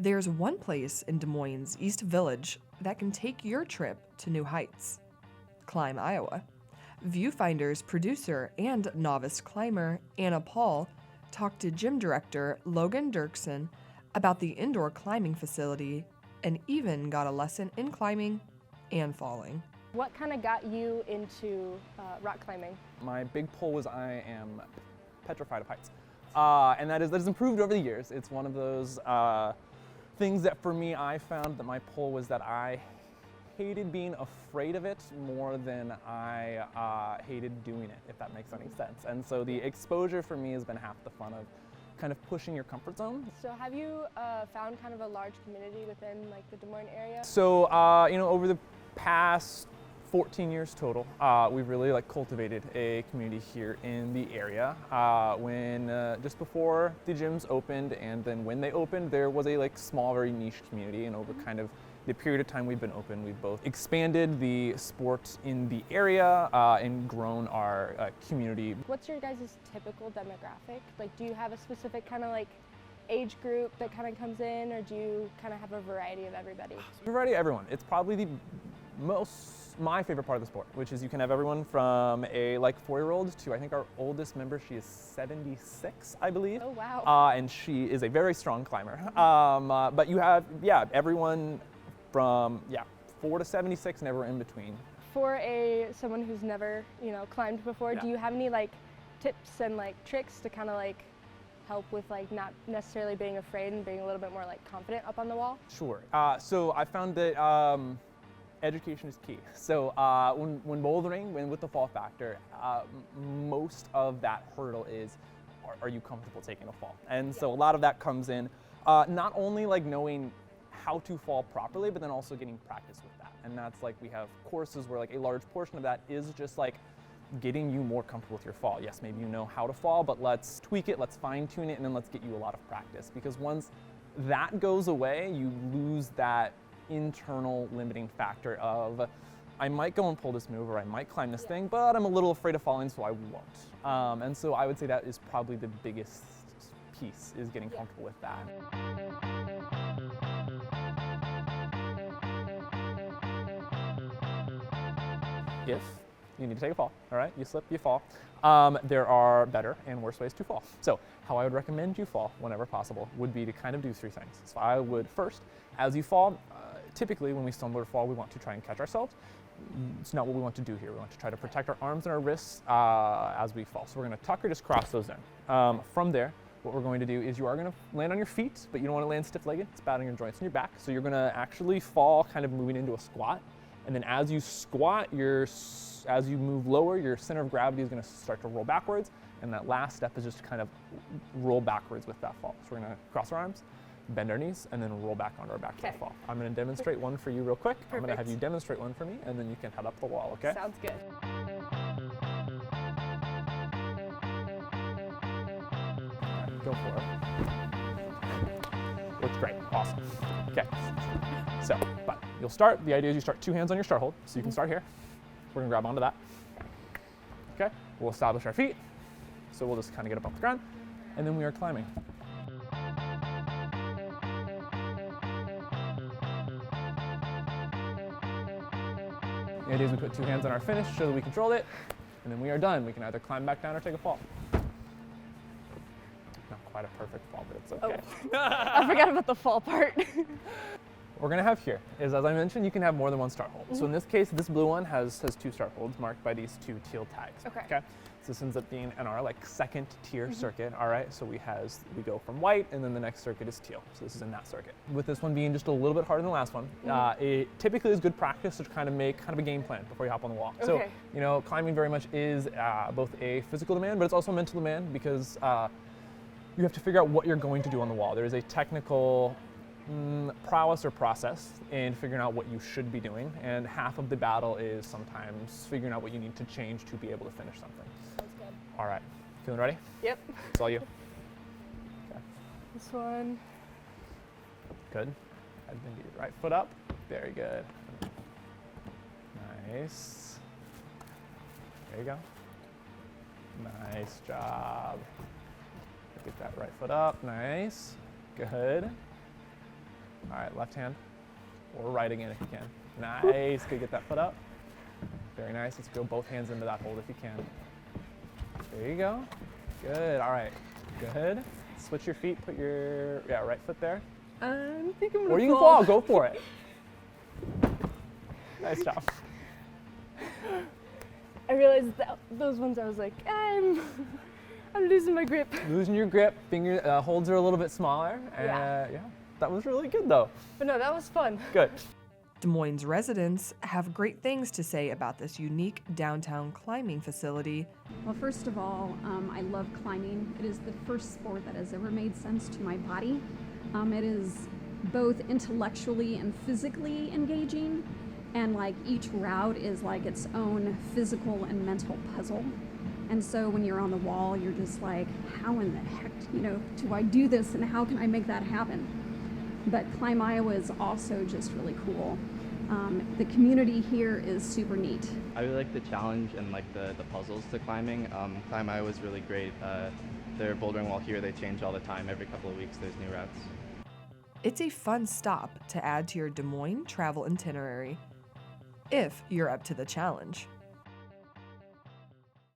There's one place in Des Moines East Village that can take your trip to new heights. Climb Iowa. Viewfinder's producer and novice climber Anna Paul talked to gym director Logan Dirksen about the indoor climbing facility and even got a lesson in climbing and falling. What kind of got you into rock climbing? My big pull was I am petrified of heights. And that has improved over the years. It's one of those things that for me, I found that my pull was that I hated being afraid of it more than I hated doing it, if that makes any sense. And so the exposure for me has been half the fun of kind of pushing your comfort zone. So have you found kind of a large community within like the Des Moines area? So, over the past 14 years total, we've really cultivated a community here in the area. When just before the gyms opened, and then when they opened, there was a small, very niche community. And over kind of the period of time we've been open, we've both expanded the sport in the area and grown our community. What's your guys' typical demographic? Like, do you have a specific kind of age group that kind of comes in, or do you kind of have a variety of everybody? Variety of everyone. It's probably my favorite part of the sport, which is you can have everyone from a 4-year-old to I think our oldest member, she is 76, I believe. Oh wow. And she is a very strong climber. But you have, everyone from 4 to 76 and everywhere in between. For someone who's never, climbed before, do you have any tips and tricks to kind of help with not necessarily being afraid and being a little bit more confident up on the wall? Sure. So I found that education is key. So when bouldering, with the fall factor, most of that hurdle is, are you comfortable taking a fall? And so a lot of that comes in not only knowing how to fall properly, but then also getting practice with that. And that's we have courses where a large portion of that is just getting you more comfortable with your fall. Yes, maybe you know how to fall, but let's tweak it, let's fine tune it, and then let's get you a lot of practice. Because once that goes away, you lose that internal limiting factor of, I might go and pull this move, or I might climb this thing, but I'm a little afraid of falling, so I won't. And so I would say that is probably the biggest piece, is getting comfortable with that. If you need to take a fall, all right, you slip, you fall, there are better and worse ways to fall. So how I would recommend you fall whenever possible would be to kind of do 3 things. So I would first, as you fall, typically when we stumble or fall, we want to try and catch ourselves. It's not what we want to do here. We want to try to protect our arms and our wrists as we fall. So we're going to tuck or just cross those in. From there, what we're going to do is you are going to land on your feet, but you don't want to land stiff-legged. It's bad on your joints and your back. So you're going to actually fall kind of moving into a squat. And then as you squat, as you move lower, your center of gravity is going to start to roll backwards. And that last step is just to kind of roll backwards with that fall. So we're going to cross our arms, bend our knees, and then roll back onto our back for the fall. I'm going to demonstrate one for you real quick. Perfect. I'm going to have you demonstrate one for me, and then you can head up the wall, okay? Sounds good. All right, go for it. Looks great. Awesome. Okay. So, but you'll start. The idea is you start 2 hands on your start hold. So you can start here. We're going to grab onto that. Okay. We'll establish our feet. So we'll just kind of get up off the ground. And then we are climbing. The idea is we put 2 hands on our finish, show that we controlled it, and then we are done. We can either climb back down or take a fall. Not quite a perfect fall, but it's okay. Oh. I forgot about the fall part. What we're going to have here is, as I mentioned, you can have more than 1 start hold. So in this case, this blue one has 2 start holds marked by these 2 teal tags. Okay. So this ends up being in our second tier circuit. All right. So we go from white, and then the next circuit is teal. So this is in that circuit. With this one being just a little bit harder than the last one, it typically is good practice to kind of make a game plan before you hop on the wall. Okay. So climbing very much is both a physical demand, but it's also a mental demand, because you have to figure out what you're going to do on the wall. There is a technical prowess or process in figuring out what you should be doing, and half of the battle is sometimes figuring out what you need to change to be able to finish something. Sounds good. All right, feeling ready? Yep. It's all you. Okay. This one. Good. And then get your right foot up. Very good. Nice. There you go. Nice job. Get that right foot up. Nice. Good. All right, left hand, or right again if you can. Nice, good, get that foot up. Very nice, let's go both hands into that hold if you can. There you go, good, all right, good. Switch your feet, put your, right foot there. I think I'm gonna Or you can fall. fall, go for it. Nice job. I realized that those ones I was like, I'm losing my grip. Losing your grip, finger holds are a little bit smaller. Yeah. Yeah, that was really good though. But no, that was fun. Good. Des Moines residents have great things to say about this unique downtown climbing facility. Well, first of all, I love climbing. It is the first sport that has ever made sense to my body. It is both intellectually and physically engaging, and like each route is like its own physical and mental puzzle. And so when you're on the wall, you're just like, how in the heck, do I do this, and how can I make that happen? But Climb Iowa is also just really cool. The community here is super neat. I really like the challenge and like the puzzles to climbing. Climb Iowa is really great. Their bouldering wall here, they change all the time. Every couple of weeks there's new routes. It's a fun stop to add to your Des Moines travel itinerary, if you're up to the challenge.